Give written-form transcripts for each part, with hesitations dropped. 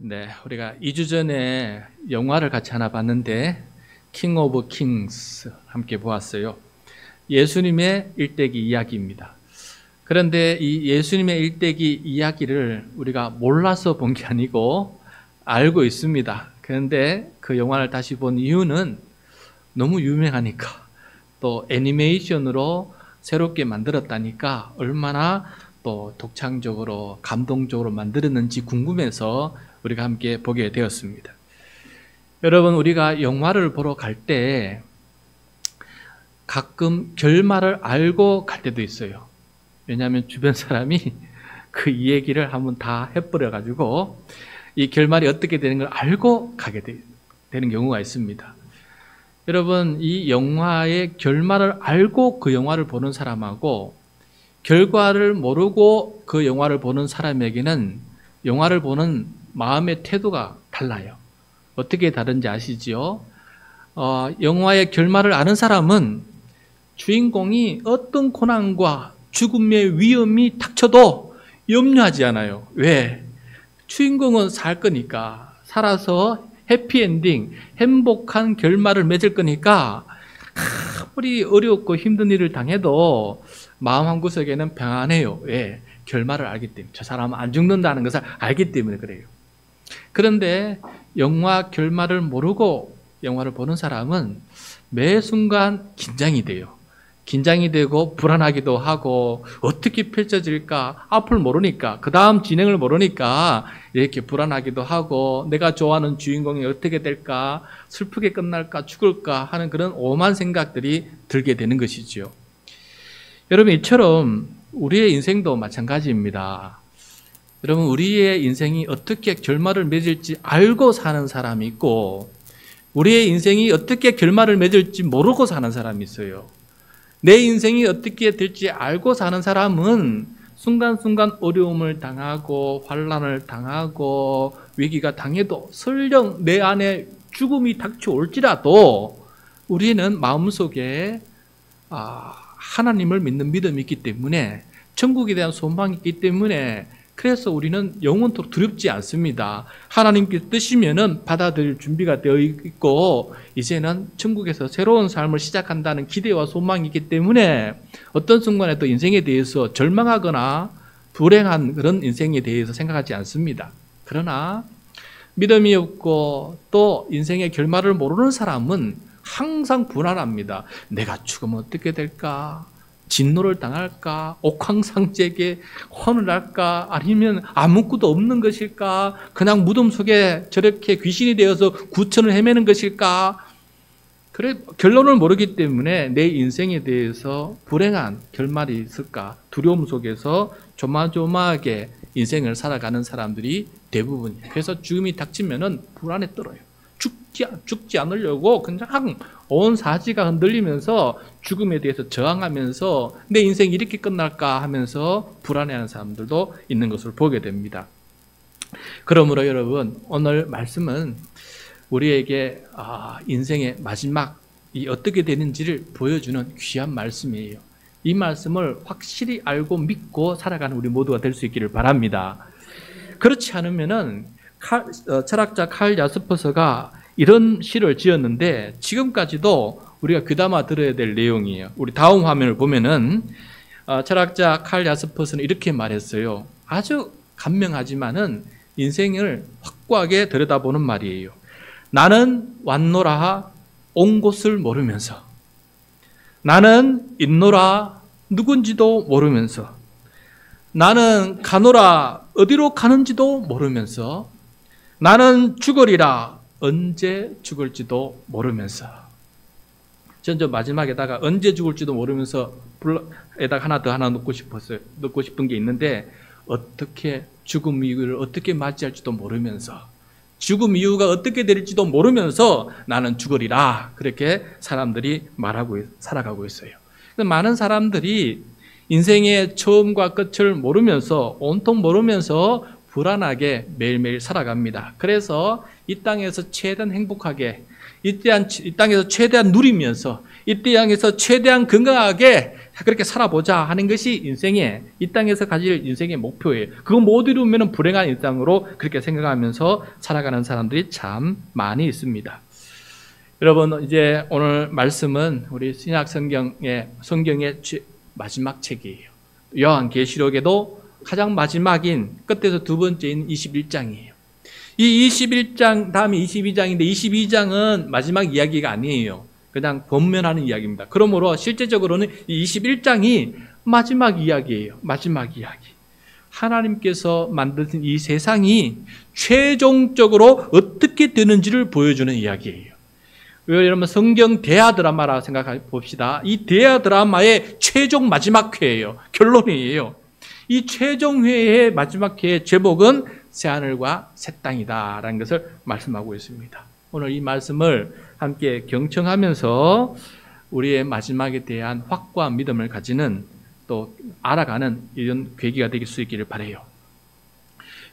네, 우리가 2주 전에 영화를 같이 하나 봤는데 킹 오브 킹스 함께 보았어요. 예수님의 일대기 이야기입니다. 그런데 이 예수님의 일대기 이야기를 우리가 몰라서 본 게 아니고 알고 있습니다. 그런데 그 영화를 다시 본 이유는 너무 유명하니까, 또 애니메이션으로 새롭게 만들었다니까 얼마나 또 독창적으로 감동적으로 만들었는지 궁금해서 우리가 함께 보게 되었습니다. 여러분, 우리가 영화를 보러 갈 때 가끔 결말을 알고 갈 때도 있어요. 왜냐하면 주변 사람이 그 얘기를 한번 다 해버려가지고 이 결말이 어떻게 되는 걸 알고 가게 되는 경우가 있습니다. 여러분, 이 영화의 결말을 알고 그 영화를 보는 사람하고 결과를 모르고 그 영화를 보는 사람에게는 영화를 보는 마음의 태도가 달라요. 어떻게 다른지 아시죠? 영화의 결말을 아는 사람은 주인공이 어떤 고난과 죽음의 위험이 닥쳐도 염려하지 않아요. 왜? 주인공은 살 거니까, 살아서 해피엔딩, 행복한 결말을 맺을 거니까 아무리 어렵고 힘든 일을 당해도 마음 한구석에는 평안해요. 왜? 결말을 알기 때문에. 저 사람은 안 죽는다는 것을 알기 때문에 그래요. 그런데 영화 결말을 모르고 영화를 보는 사람은 매 순간 긴장이 돼요. 긴장이 되고 불안하기도 하고, 어떻게 펼쳐질까, 앞을 모르니까, 그 다음 진행을 모르니까 이렇게 불안하기도 하고, 내가 좋아하는 주인공이 어떻게 될까, 슬프게 끝날까, 죽을까 하는 그런 오만 생각들이 들게 되는 것이죠. 여러분, 이처럼 우리의 인생도 마찬가지입니다. 여러분, 우리의 인생이 어떻게 결말을 맺을지 알고 사는 사람이 있고, 우리의 인생이 어떻게 결말을 맺을지 모르고 사는 사람이 있어요. 내 인생이 어떻게 될지 알고 사는 사람은 순간순간 어려움을 당하고 환난을 당하고 위기가 당해도 설령 내 안에 죽음이 닥쳐올지라도 우리는 마음속에 하나님을 믿는 믿음이 있기 때문에, 천국에 대한 소망이 있기 때문에, 그래서 우리는 영원토록 두렵지 않습니다. 하나님께서 뜨시면은 받아들일 준비가 되어 있고, 이제는 천국에서 새로운 삶을 시작한다는 기대와 소망이 있기 때문에 어떤 순간에도 인생에 대해서 절망하거나 불행한 그런 인생에 대해서 생각하지 않습니다. 그러나 믿음이 없고 또 인생의 결말을 모르는 사람은 항상 불안합니다. 내가 죽으면 어떻게 될까? 진노를 당할까? 옥황상제에게 혼을 할까? 아니면 아무것도 없는 것일까? 그냥 무덤 속에 저렇게 귀신이 되어서 구천을 헤매는 것일까? 그래, 결론을 모르기 때문에 내 인생에 대해서 불행한 결말이 있을까? 두려움 속에서 조마조마하게 인생을 살아가는 사람들이 대부분이에요. 그래서 죽음이 닥치면은 불안에 떨어요. 죽지 않으려고 그냥 온 사지가 흔들리면서 죽음에 대해서 저항하면서 내 인생이 이렇게 끝날까 하면서 불안해하는 사람들도 있는 것을 보게 됩니다. 그러므로 여러분, 오늘 말씀은 우리에게 인생의 마지막이 어떻게 되는지를 보여주는 귀한 말씀이에요. 이 말씀을 확실히 알고 믿고 살아가는 우리 모두가 될 수 있기를 바랍니다. 그렇지 않으면은 철학자 칼 야스퍼스가 이런 시를 지었는데 지금까지도 우리가 귀담아 들어야 될 내용이에요. 우리 다음 화면을 보면은 철학자 칼 야스퍼스는 이렇게 말했어요. 아주 간명하지만은 인생을 확고하게 들여다보는 말이에요. 나는 왔노라 온 곳을 모르면서, 나는 있노라 누군지도 모르면서, 나는 가노라 어디로 가는지도 모르면서, 나는 죽으리라 언제 죽을지도 모르면서. 전 마지막에다가 언제 죽을지도 모르면서 에다가 하나 더 넣고 싶은 게 있는데, 어떻게 죽음 이후를 어떻게 맞이할지도 모르면서, 죽음 이후가 어떻게 될지도 모르면서 나는 죽으리라, 그렇게 사람들이 살아가고 있어요. 많은 사람들이 인생의 처음과 끝을 모르면서, 온통 모르면서 불안하게 매일매일 살아갑니다. 그래서 이 땅에서 최대한 행복하게, 이 땅에서 최대한 누리면서 이 땅에서 최대한 건강하게 그렇게 살아보자 하는 것이 이 땅에서 가질 인생의 목표예요. 그거 못 이루면 불행한 일상으로 그렇게 생각하면서 살아가는 사람들이 참 많이 있습니다. 여러분, 이제 오늘 말씀은 우리 신약 성경의 마지막 책이에요. 요한계시록에도 가장 마지막인 끝에서 두 번째인 21장이에요. 이 21장 다음이 22장인데 22장은 마지막 이야기가 아니에요. 그냥 권면하는 이야기입니다. 그러므로 실제적으로는 이 21장이 마지막 이야기예요. 마지막 이야기. 하나님께서 만드신 이 세상이 최종적으로 어떻게 되는지를 보여주는 이야기예요. 여러분, 성경 대하 드라마라고 생각해 봅시다. 이 대하 드라마의 최종 마지막 회예요. 결론이에요. 이 최종 회의 마지막 회의 제목은 새하늘과 새 땅이다라는 것을 말씀하고 있습니다. 오늘 이 말씀을 함께 경청하면서 우리의 마지막에 대한 확고한 믿음을 가지는 또 알아가는 이런 계기가 될 수 있기를 바라요.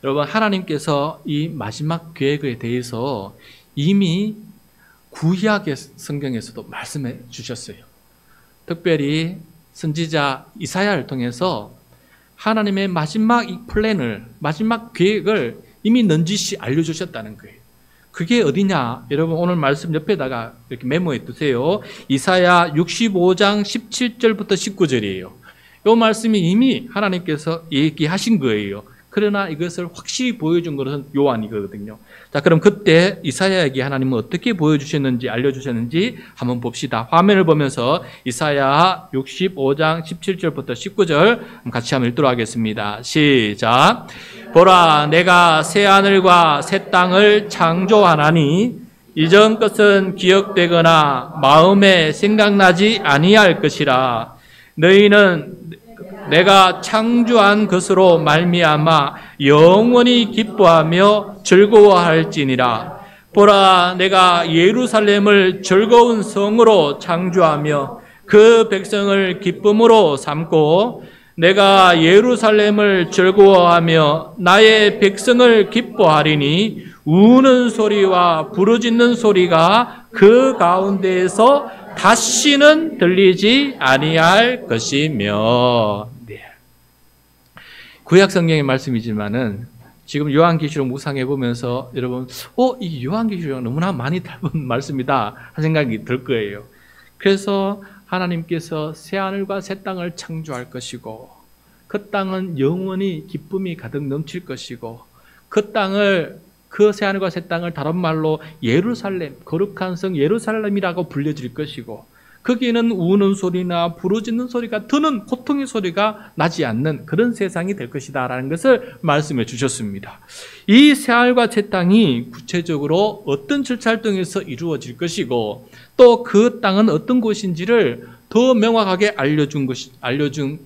여러분, 하나님께서 이 마지막 계획에 대해서 이미 구약의 성경에서도 말씀해 주셨어요. 특별히 선지자 이사야를 통해서 하나님의 마지막 이 플랜을, 마지막 계획을 이미 넌지시 알려주셨다는 거예요. 그게 어디냐? 여러분, 오늘 말씀 옆에다가 이렇게 메모해 두세요. 이사야 65장 17절부터 19절이에요. 이 말씀이 이미 하나님께서 얘기하신 거예요. 그러나 이것을 확실히 보여준 것은 요한이거든요. 자, 그럼 그때 이사야에게 하나님은 어떻게 보여주셨는지, 알려주셨는지 한번 봅시다. 화면을 보면서 이사야 65장 17절부터 19절 같이 한번 읽도록 하겠습니다. 시작. 보라, 내가 새 하늘과 새 땅을 창조하나니 이전 것은 기억되거나 마음에 생각나지 아니할 것이라. 너희는 내가 창조한 것으로 말미암아 영원히 기뻐하며 즐거워할지니라. 보라, 내가 예루살렘을 즐거운 성으로 창조하며 그 백성을 기쁨으로 삼고 내가 예루살렘을 즐거워하며 나의 백성을 기뻐하리니 우는 소리와 부르짖는 소리가 그 가운데에서 다시는 들리지 아니할 것이며. 네. 구약 성경의 말씀이지만은 지금 요한계시록 묵상해 보면서 여러분, 이 요한계시록 너무나 많이 닮은 말씀이다 하는 생각이 들 거예요. 그래서 하나님께서 새 하늘과 새 땅을 창조할 것이고 그 땅은 영원히 기쁨이 가득 넘칠 것이고 그 새 하늘과 새 땅을 다른 말로 예루살렘, 거룩한 성 예루살렘이라고 불려질 것이고 거기에는 우는 소리나 부르짖는 소리가 드는 고통의 소리가 나지 않는 그런 세상이 될 것이다 라는 것을 말씀해 주셨습니다. 이 새 하늘과 새 땅이 구체적으로 어떤 절차를 통해서 이루어질 것이고 또 그 땅은 어떤 곳인지를 더 명확하게 알려준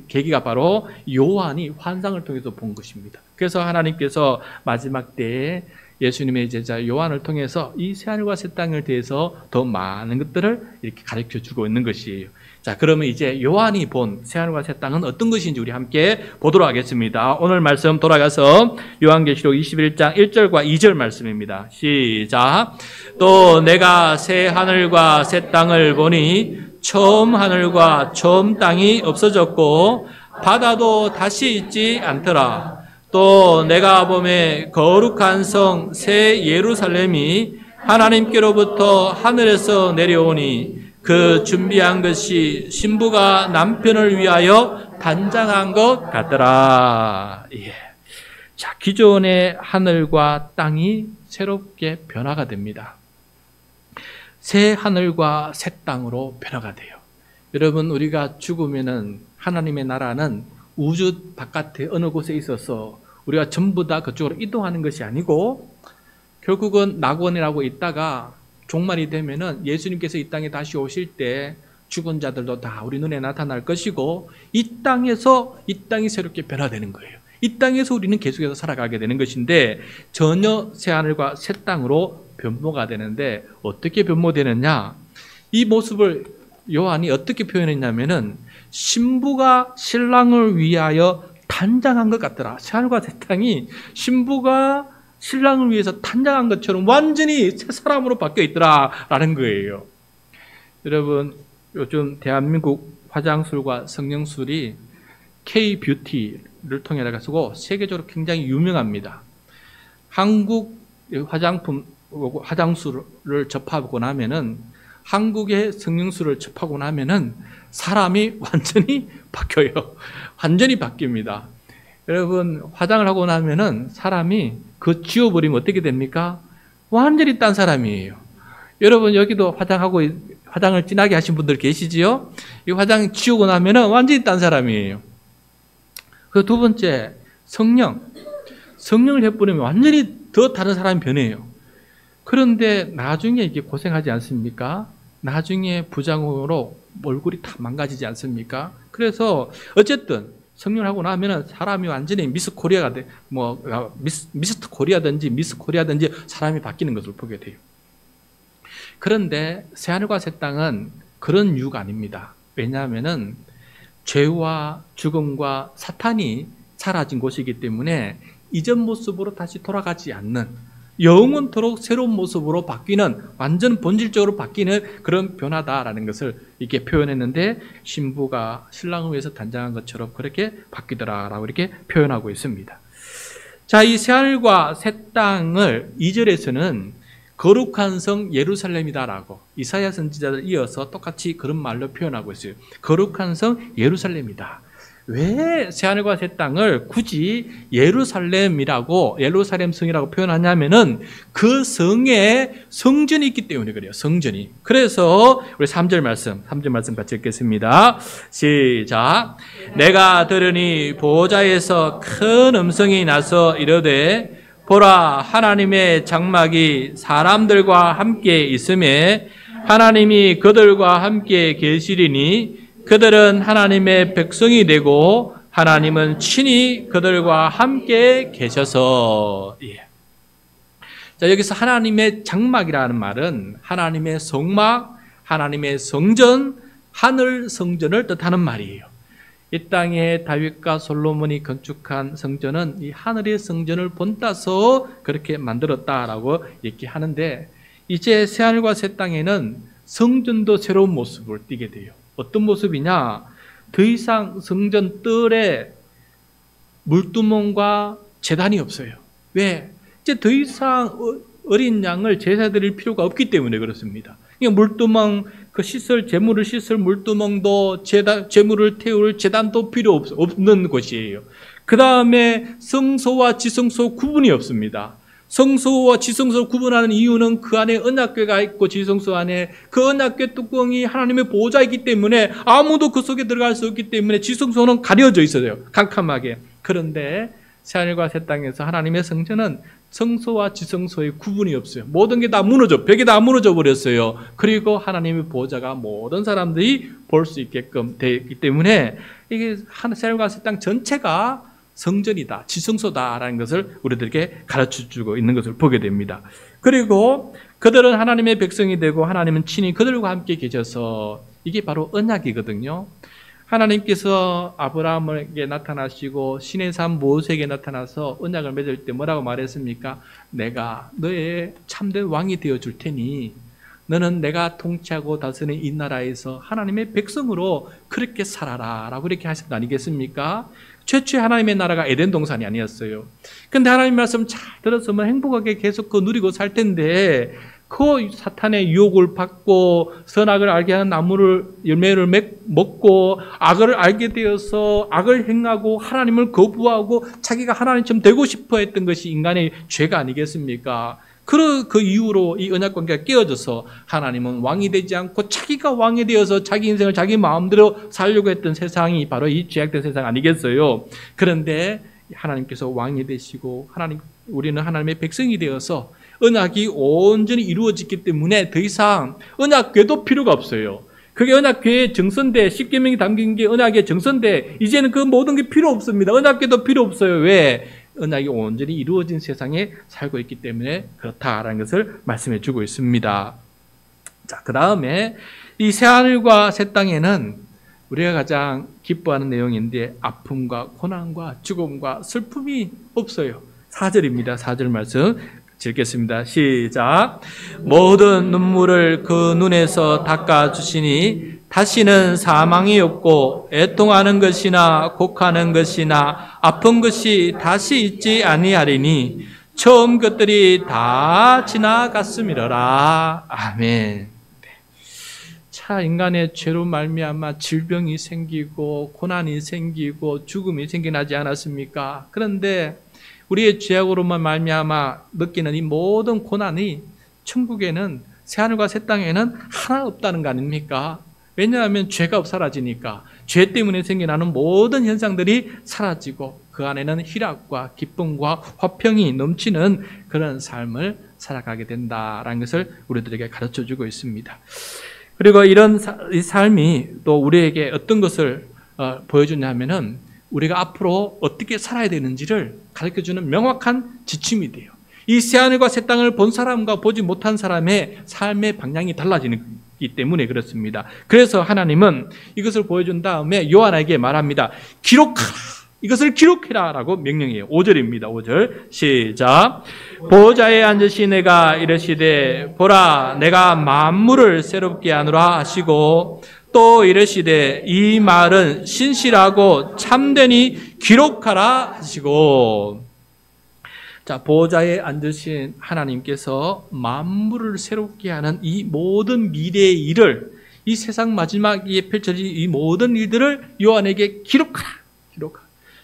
계기가 바로 요한이 환상을 통해서 본 것입니다. 그래서 하나님께서 마지막 때에 예수님의 제자 요한을 통해서 이 새하늘과 새 땅에 대해서 더 많은 것들을 이렇게 가르쳐 주고 있는 것이에요. 자, 그러면 이제 요한이 본 새하늘과 새 땅은 어떤 것인지 우리 함께 보도록 하겠습니다. 오늘 말씀 돌아가서 요한계시록 21장 1절과 2절 말씀입니다. 시작. 또 내가 새 하늘과 새 땅을 보니 처음 하늘과 처음 땅이 없어졌고 바다도 다시 있지 않더라. 또 내가 보매 거룩한 성 새 예루살렘이 하나님께로부터 하늘에서 내려오니 그 준비한 것이 신부가 남편을 위하여 단장한 것 같더라. 예. 자, 기존의 하늘과 땅이 새롭게 변화가 됩니다. 새 하늘과 새 땅으로 변화가 돼요. 여러분, 우리가 죽으면은 하나님의 나라는 우주 바깥에 어느 곳에 있어서 우리가 전부 다 그쪽으로 이동하는 것이 아니고 결국은 낙원이라고 있다가 종말이 되면은 예수님께서 이 땅에 다시 오실 때 죽은 자들도 다 우리 눈에 나타날 것이고 이 땅이 새롭게 변화되는 거예요. 이 땅에서 우리는 계속해서 살아가게 되는 것인데 전혀 새 하늘과 새 땅으로 변모가 되는데 어떻게 변모되느냐? 이 모습을 요한이 어떻게 표현했냐면은 신부가 신랑을 위하여 단장한 것 같더라. 새 하늘과 새 땅이 신부가 신랑을 위해서 단장한 것처럼 완전히 새 사람으로 바뀌어 있더라라는 거예요. 여러분, 요즘 대한민국 화장술과 성형술이 K-뷰티를 통해 가지고 세계적으로 굉장히 유명합니다. 한국 화장술을 접하고 나면은, 한국의 성형술을 접하고 나면은 사람이 완전히 바뀌어요. 완전히 바뀝니다. 여러분, 화장을 하고 나면은 사람이 그거 지워버리면 어떻게 됩니까? 완전히 딴 사람이에요. 여러분, 여기도 화장을 진하게 하신 분들 계시지요? 이 화장 지우고 나면은 완전히 딴 사람이에요. 그 두 번째, 성령을 해버리면 완전히 더 다른 사람이 변해요. 그런데 나중에 이게 고생하지 않습니까? 나중에 부작용으로 얼굴이 다 망가지지 않습니까? 그래서 어쨌든 성령을 하고 나면은 사람이 완전히 미스트 코리아든지 미스 코리아든지 사람이 바뀌는 것을 보게 돼요. 그런데 새하늘과 새 땅은 그런 이유가 아닙니다. 왜냐하면은 죄와 죽음과 사탄이 사라진 곳이기 때문에 이전 모습으로 다시 돌아가지 않는, 영원토록 새로운 모습으로 바뀌는, 완전 본질적으로 바뀌는 그런 변화다라는 것을 이렇게 표현했는데, 신부가 신랑을 위해서 단장한 것처럼 그렇게 바뀌더라라고 이렇게 표현하고 있습니다. 자, 이 새하늘과 새 땅을 2절에서는 거룩한 성 예루살렘이다라고 이사야 선지자를 이어서 똑같이 그런 말로 표현하고 있어요. 거룩한 성 예루살렘이다. 왜 새하늘과 새 땅을 굳이 예루살렘 성이라고 표현하냐면은 그 성에 성전이 있기 때문에 그래요. 성전이. 그래서 우리 3절 말씀 같이 읽겠습니다. 시작. 내가 들으니 보호자에서 큰 음성이 나서 이르되 보라, 하나님의 장막이 사람들과 함께 있음에 하나님이 그들과 함께 계시리니 그들은 하나님의 백성이 되고 하나님은 친히 그들과 함께 계셔서. 예. 자, 여기서 하나님의 장막이라는 말은 하나님의 성막, 하나님의 성전, 하늘 성전을 뜻하는 말이에요. 이 땅에 다윗과 솔로몬이 건축한 성전은 이 하늘의 성전을 본따서 그렇게 만들었다라고 얘기하는데, 이제 새하늘과 새 땅에는 성전도 새로운 모습을 띠게 돼요. 어떤 모습이냐? 더 이상 성전 뜰에 물두멍과 제단이 없어요. 왜? 이제 더 이상 어린 양을 제사 드릴 필요가 없기 때문에 그렇습니다. 물두멍, 재물을 씻을 물두멍도 재물을 태울 제단도 필요 없는 곳이에요. 그 다음에 성소와 지성소 구분이 없습니다. 성소와 지성소를 구분하는 이유는 그 안에 언약궤가 있고 지성소 안에 그 언약궤 뚜껑이 하나님의 보호자이기 때문에 아무도 그 속에 들어갈 수 없기 때문에 지성소는 가려져 있어요. 캄캄하게. 그런데 새하늘과 새 땅에서 하나님의 성전은 성소와 지성소의 구분이 없어요. 모든 게 다 벽이 다 무너져 버렸어요. 그리고 하나님의 보호자가 모든 사람들이 볼 수 있게끔 되어 있기 때문에 이게 새하늘과 새 땅 전체가 성전이다, 지성소다라는 것을 우리들에게 가르쳐주고 있는 것을 보게 됩니다. 그리고 그들은 하나님의 백성이 되고 하나님은 친히 그들과 함께 계셔서, 이게 바로 언약이거든요. 하나님께서 아브라함에게 나타나시고 신의 삶 모세에게 나타나서 언약을 맺을 때 뭐라고 말했습니까? 내가 너의 참된 왕이 되어줄 테니 너는 내가 통치하고 다스리는 이 나라에서 하나님의 백성으로 그렇게 살아라 라고 이렇게 하신 거 아니겠습니까? 최초의 하나님의 나라가 에덴 동산이 아니었어요. 근데 하나님 말씀 잘 들었으면 행복하게 계속 누리고 살 텐데, 그 사탄의 유혹을 받고 선악을 알게 하는 나무를 열매를 먹고 악을 알게 되어서 악을 행하고 하나님을 거부하고 자기가 하나님처럼 되고 싶어 했던 것이 인간의 죄가 아니겠습니까? 그 이후로 이 언약 관계가 깨어져서 하나님은 왕이 되지 않고 자기가 왕이 되어서 자기 인생을 자기 마음대로 살려고 했던 세상이 바로 이 죄악된 세상 아니겠어요? 그런데 하나님께서 왕이 되시고 우리는 하나님의 백성이 되어서 언약이 온전히 이루어졌기 때문에 더 이상 언약궤도 필요가 없어요. 그게 언약궤의 정선대, 십계명이 담긴 게 언약의 정선대, 이제는 그 모든 게 필요 없습니다. 언약궤도 필요 없어요. 왜? 언약이 온전히 이루어진 세상에 살고 있기 때문에 그렇다라는 것을 말씀해 주고 있습니다. 자, 그 다음에 이 새하늘과 새 땅에는 우리가 가장 기뻐하는 내용인데 아픔과 고난과 죽음과 슬픔이 없어요. 4절입니다. 4절 말씀 읽겠습니다. 시작. 모든 눈물을 그 눈에서 닦아주시니 다시는 사망이 없고 애통하는 것이나 곡하는 것이나 아픈 것이 다시 있지 아니하리니 처음 것들이 다 지나갔음이로라. 아멘. 자, 인간의 죄로 말미암아 질병이 생기고 고난이 생기고 죽음이 생겨나지 않았습니까? 그런데 우리의 죄악으로만 말미암아 느끼는 이 모든 고난이 천국에는, 새하늘과 새 땅에는 하나 없다는 거 아닙니까? 왜냐하면 죄가 사라지니까 죄 때문에 생겨나는 모든 현상들이 사라지고 그 안에는 희락과 기쁨과 화평이 넘치는 그런 삶을 살아가게 된다라는 것을 우리들에게 가르쳐주고 있습니다. 그리고 이런 이 삶이 또 우리에게 어떤 것을 보여주냐면은 우리가 앞으로 어떻게 살아야 되는지를 가르쳐주는 명확한 지침이 돼요. 이 새하늘과 새 땅을 본 사람과 보지 못한 사람의 삶의 방향이 달라지기 때문에 그렇습니다. 그래서 하나님은 이것을 보여준 다음에 요한에게 말합니다. 기록하라. 이것을 기록해라 라고 명령해요. 5절입니다. 5절 시작. 보좌에 앉으신 내가 이르시되 보라 내가 만물을 새롭게 하노라 하시고 또 이르시되 이 말은 신실하고 참되니 기록하라 하시고. 자, 보좌에 앉으신 하나님께서 만물을 새롭게 하는 이 모든 미래의 일을, 이 세상 마지막에 펼쳐질 이 모든 일들을 요한에게 기록하라.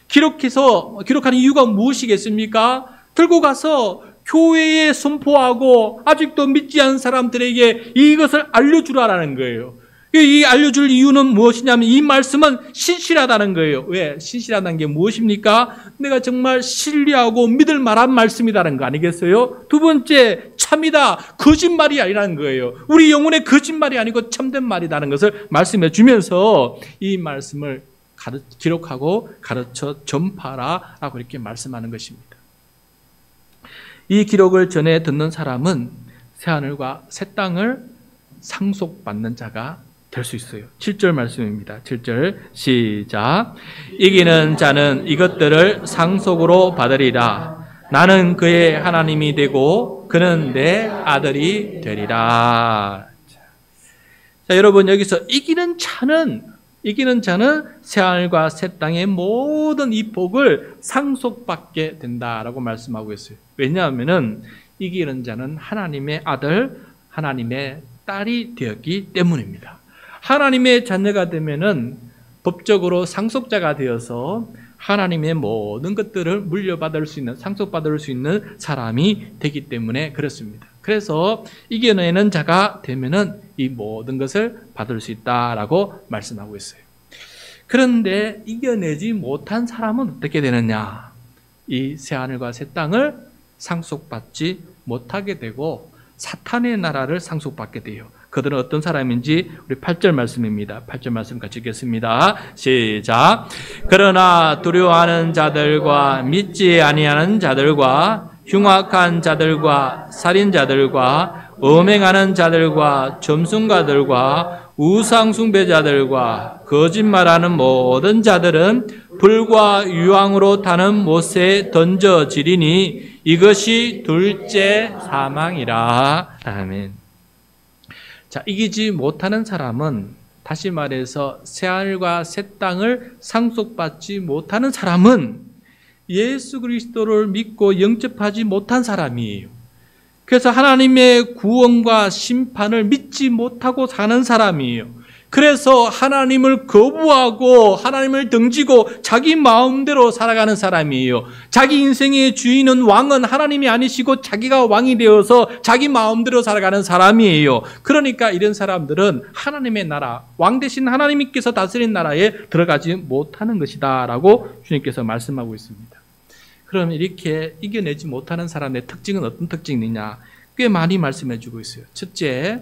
기록해서, 기록하는 이유가 무엇이겠습니까? 들고 가서 교회에 선포하고 아직도 믿지 않은 사람들에게 이것을 알려주라는 거예요. 이 알려줄 이유는 무엇이냐면 이 말씀은 신실하다는 거예요. 왜? 신실하다는 게 무엇입니까? 내가 정말 신뢰하고 믿을 만한 말씀이라는 거 아니겠어요? 두 번째, 참이다. 거짓말이 아니라는 거예요. 우리 영혼의 거짓말이 아니고 참된 말이라는 것을 말씀해 주면서 이 말씀을 기록하고 가르쳐 전파라 라고 이렇게 말씀하는 것입니다. 이 기록을 전해 듣는 사람은 새하늘과 새 땅을 상속받는 자가 될 수 있어요. 7절 말씀입니다. 7절 시작. 이기는 자는 이것들을 상속으로 받으리라. 나는 그의 하나님이 되고 그는 내 아들이 되리라. 자, 여러분 여기서 이기는 자는 새하늘과 새 땅의 모든 이 복을 상속받게 된다라고 말씀하고 있어요. 왜냐하면은 이기는 자는 하나님의 아들, 하나님의 딸이 되었기 때문입니다. 하나님의 자녀가 되면은 법적으로 상속자가 되어서 하나님의 모든 것들을 물려받을 수 있는, 상속받을 수 있는 사람이 되기 때문에 그렇습니다. 그래서 이겨내는 자가 되면은 이 모든 것을 받을 수 있다라고 말씀하고 있어요. 그런데 이겨내지 못한 사람은 어떻게 되느냐? 이 새하늘과 새 땅을 상속받지 못하게 되고 사탄의 나라를 상속받게 돼요. 그들은 어떤 사람인지 우리 8절 말씀입니다. 8절 말씀 같이 읽겠습니다. 시작. 그러나 두려워하는 자들과 믿지 아니하는 자들과 흉악한 자들과 살인자들과 음행하는 자들과 점순가들과 우상숭배자들과 거짓말하는 모든 자들은 불과 유황으로 타는 못에 던져지리니 이것이 둘째 사망이라. 아멘. 자, 이기지 못하는 사람은, 다시 말해서 새하늘과 새 땅을 상속받지 못하는 사람은 예수 그리스도를 믿고 영접하지 못한 사람이에요. 그래서 하나님의 구원과 심판을 믿지 못하고 사는 사람이에요. 그래서 하나님을 거부하고 하나님을 등지고 자기 마음대로 살아가는 사람이에요. 자기 인생의 주인은, 왕은 하나님이 아니시고 자기가 왕이 되어서 자기 마음대로 살아가는 사람이에요. 그러니까 이런 사람들은 하나님의 나라, 왕 대신 하나님께서 다스린 나라에 들어가지 못하는 것이다 라고 주님께서 말씀하고 있습니다. 그럼 이렇게 이겨내지 못하는 사람의 특징은 어떤 특징이냐? 꽤 많이 말씀해 주고 있어요. 첫째,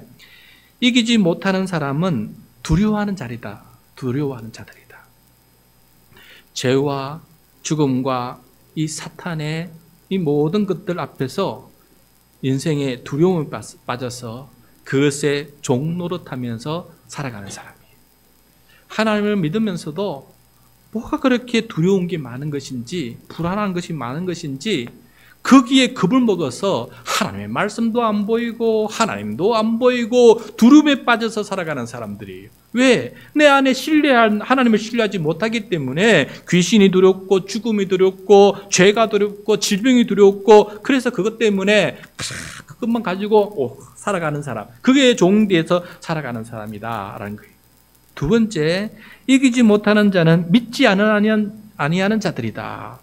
이기지 못하는 사람은 두려워하는 자리다. 두려워하는 자들이다. 죄와 죽음과 이 사탄의 이 모든 것들 앞에서 인생의 두려움에 빠져서 그것에 종노릇하면서 살아가는 사람이에요. 하나님을 믿으면서도 뭐가 그렇게 두려운 게 많은 것인지, 불안한 것이 많은 것인지 거기에 겁을 먹어서 하나님의 말씀도 안 보이고 하나님도 안 보이고 두려움에 빠져서 살아가는 사람들이에요. 왜? 내 안에 하나님을 신뢰하지 못하기 때문에 귀신이 두렵고 죽음이 두렵고 죄가 두렵고 질병이 두렵고, 그래서 그것 때문에 그것만 가지고 살아가는 사람, 그게 종되어서 살아가는 사람이다라는 거예요. 두 번째, 이기지 못하는 자는 믿지 아니하는 자들이다.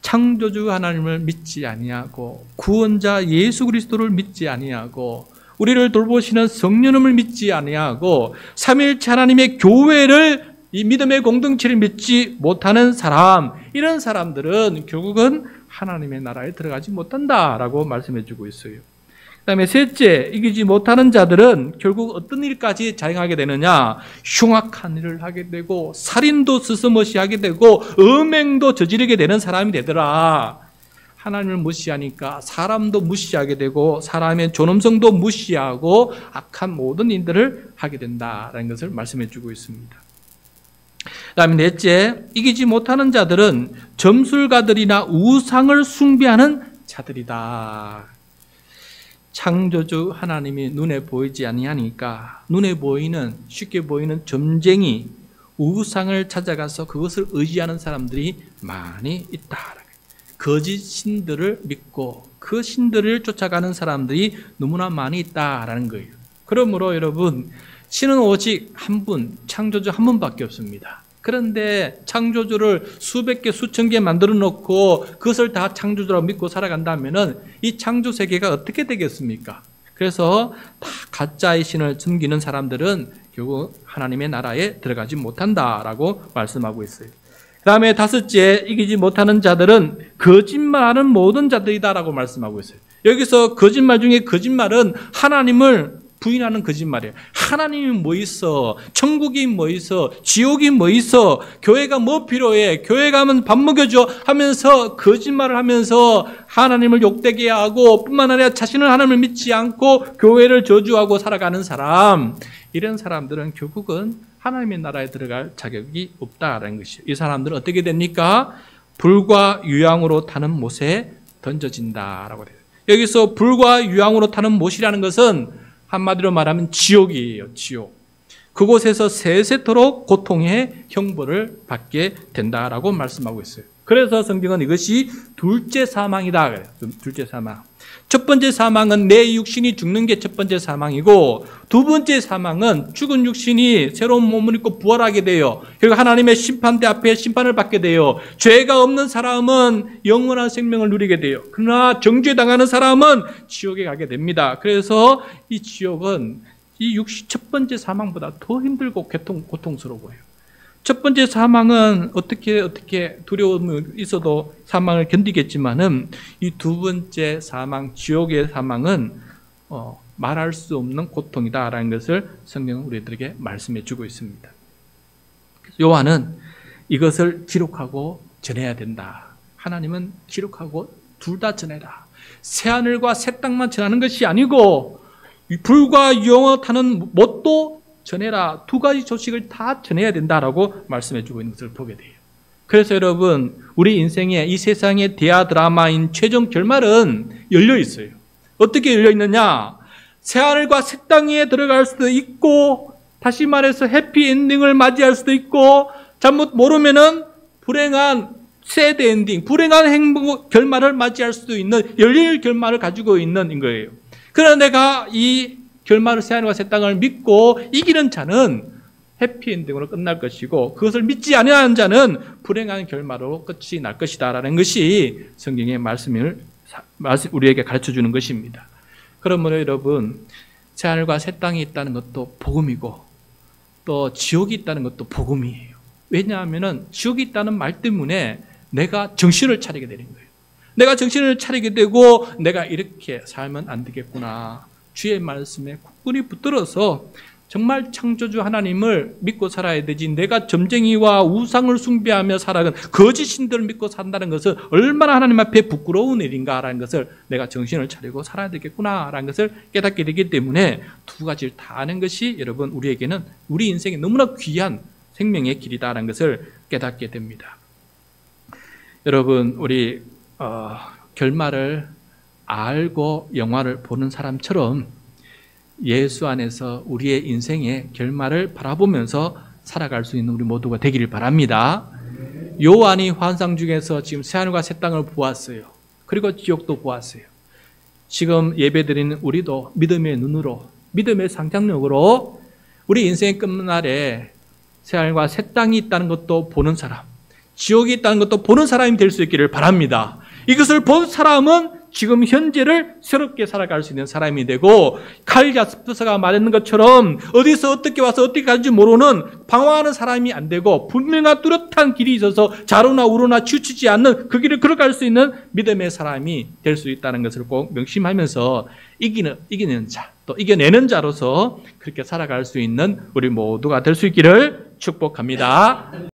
창조주 하나님을 믿지 아니하고 구원자 예수 그리스도를 믿지 아니하고 우리를 돌보시는 성령님을 믿지 아니하고 삼위일체 하나님의 교회를, 이 믿음의 공동체를 믿지 못하는 사람, 이런 사람들은 결국은 하나님의 나라에 들어가지 못한다라고 말씀해 주고 있어요. 그 다음에 셋째, 이기지 못하는 자들은 결국 어떤 일까지 자행하게 되느냐? 흉악한 일을 하게 되고 살인도 스스머시 하게 되고 음행도 저지르게 되는 사람이 되더라. 하나님을 무시하니까 사람도 무시하게 되고 사람의 존엄성도 무시하고 악한 모든 일들을 하게 된다라는 것을 말씀해 주고 있습니다. 그 다음에 넷째, 이기지 못하는 자들은 점술가들이나 우상을 숭배하는 자들이다. 창조주 하나님이 눈에 보이지 아니하니까 눈에 보이는, 쉽게 보이는 점쟁이, 우상을 찾아가서 그것을 의지하는 사람들이 많이 있다. 거짓 신들을 믿고 그 신들을 쫓아가는 사람들이 너무나 많이 있다라는 거예요. 그러므로 여러분, 신은 오직 한 분, 창조주 한 분밖에 없습니다. 그런데 창조주를 수백 개, 수천 개 만들어 놓고 그것을 다 창조주라고 믿고 살아간다면은 이 창조 세계가 어떻게 되겠습니까? 그래서 다 가짜의 신을 섬기는 사람들은 결국 하나님의 나라에 들어가지 못한다라고 말씀하고 있어요. 그 다음에 다섯째, 이기지 못하는 자들은 거짓말하는 모든 자들이다라고 말씀하고 있어요. 여기서 거짓말 중에 거짓말은 하나님을 부인하는 거짓말이에요. 하나님이 뭐 있어? 천국이 뭐 있어? 지옥이 뭐 있어? 교회가 뭐 필요해? 교회 가면 밥 먹여줘 하면서 거짓말을 하면서 하나님을 욕되게 하고, 뿐만 아니라 자신은 하나님을 믿지 않고 교회를 저주하고 살아가는 사람, 이런 사람들은 결국은 하나님의 나라에 들어갈 자격이 없다라는 것이에요. 이 사람들은 어떻게 됩니까? 불과 유황으로 타는 못에 던져진다라고 돼요. 여기서 불과 유황으로 타는 못이라는 것은 한마디로 말하면 지옥이에요. 지옥. 그곳에서 세세토록 고통의 형벌을 받게 된다라고 말씀하고 있어요. 그래서 성경은 이것이 둘째 사망이다 그래요. 둘째 사망. 첫 번째 사망은 내 육신이 죽는 게 첫 번째 사망이고, 두 번째 사망은 죽은 육신이 새로운 몸을 입고 부활하게 돼요. 그리고 하나님의 심판대 앞에 심판을 받게 돼요. 죄가 없는 사람은 영원한 생명을 누리게 돼요. 그러나 정죄당하는 사람은 지옥에 가게 됩니다. 그래서 이 지옥은 이 육신 첫 번째 사망보다 더 힘들고 고통스러워요. 첫 번째 사망은 어떻게 두려움이 있어도 사망을 견디겠지만은, 이 두 번째 사망, 지옥의 사망은 말할 수 없는 고통이다라는 것을 성경은 우리들에게 말씀해 주고 있습니다. 요한은 이것을 기록하고 전해야 된다. 하나님은 기록하고 둘 다 전해라. 새하늘과 새 땅만 전하는 것이 아니고 불과 유황으로 타는 못도 전해라. 두 가지 소식을 다 전해야 된다라고 말씀해 주고 있는 것을 보게 돼요. 그래서 여러분, 우리 인생의 이 세상의 대하 드라마인 최종 결말은 열려 있어요. 어떻게 열려 있느냐? 새하늘과 새 땅에 들어갈 수도 있고, 다시 말해서 해피엔딩을 맞이할 수도 있고, 잘못 모르면은 불행한 새드 엔딩, 불행한 행복 결말을 맞이할 수도 있는, 열릴 결말을 가지고 있는 거예요. 그러나 내가 이 결말을, 새하늘과 새 땅을 믿고 이기는 자는 해피엔딩으로 끝날 것이고, 그것을 믿지 아니하는 자는 불행한 결말로 끝이 날 것이다라는 것이 성경의 말씀을 우리에게 가르쳐주는 것입니다. 그러므로 여러분, 새하늘과 새 땅이 있다는 것도 복음이고 또 지옥이 있다는 것도 복음이에요. 왜냐하면 지옥이 있다는 말 때문에 내가 정신을 차리게 되는 거예요. 내가 정신을 차리게 되고, 내가 이렇게 살면 안 되겠구나, 주의 말씀에 굳건히 붙들어서 정말 창조주 하나님을 믿고 살아야 되지, 내가 점쟁이와 우상을 숭배하며 살아간 거짓 신들을 믿고 산다는 것은 얼마나 하나님 앞에 부끄러운 일인가라는 것을 내가 정신을 차리고 살아야 되겠구나라는 것을 깨닫게 되기 때문에, 두 가지를 다 아는 것이 여러분 우리에게는 우리 인생에 너무나 귀한 생명의 길이다라는 것을 깨닫게 됩니다. 여러분, 우리 결말을 알고 영화를 보는 사람처럼 예수 안에서 우리의 인생의 결말을 바라보면서 살아갈 수 있는 우리 모두가 되기를 바랍니다. 요한이 환상 중에서 지금 새하늘과 새 땅을 보았어요. 그리고 지옥도 보았어요. 지금 예배드리는 우리도 믿음의 눈으로, 믿음의 상상력으로 우리 인생의 끝날에 새하늘과 새 땅이 있다는 것도 보는 사람, 지옥이 있다는 것도 보는 사람이 될 수 있기를 바랍니다. 이것을 본 사람은 지금 현재를 새롭게 살아갈 수 있는 사람이 되고, 칼 자스퍼스가 말했는 것처럼 어디서 어떻게 와서 어떻게 가는지 모르는 방황하는 사람이 안 되고, 분명한 뚜렷한 길이 있어서 좌로나 우로나 치우치지 않는 그 길을 걸어갈 수 있는 믿음의 사람이 될 수 있다는 것을 꼭 명심하면서 이기는 자, 또 이겨내는 자로서 그렇게 살아갈 수 있는 우리 모두가 될 수 있기를 축복합니다.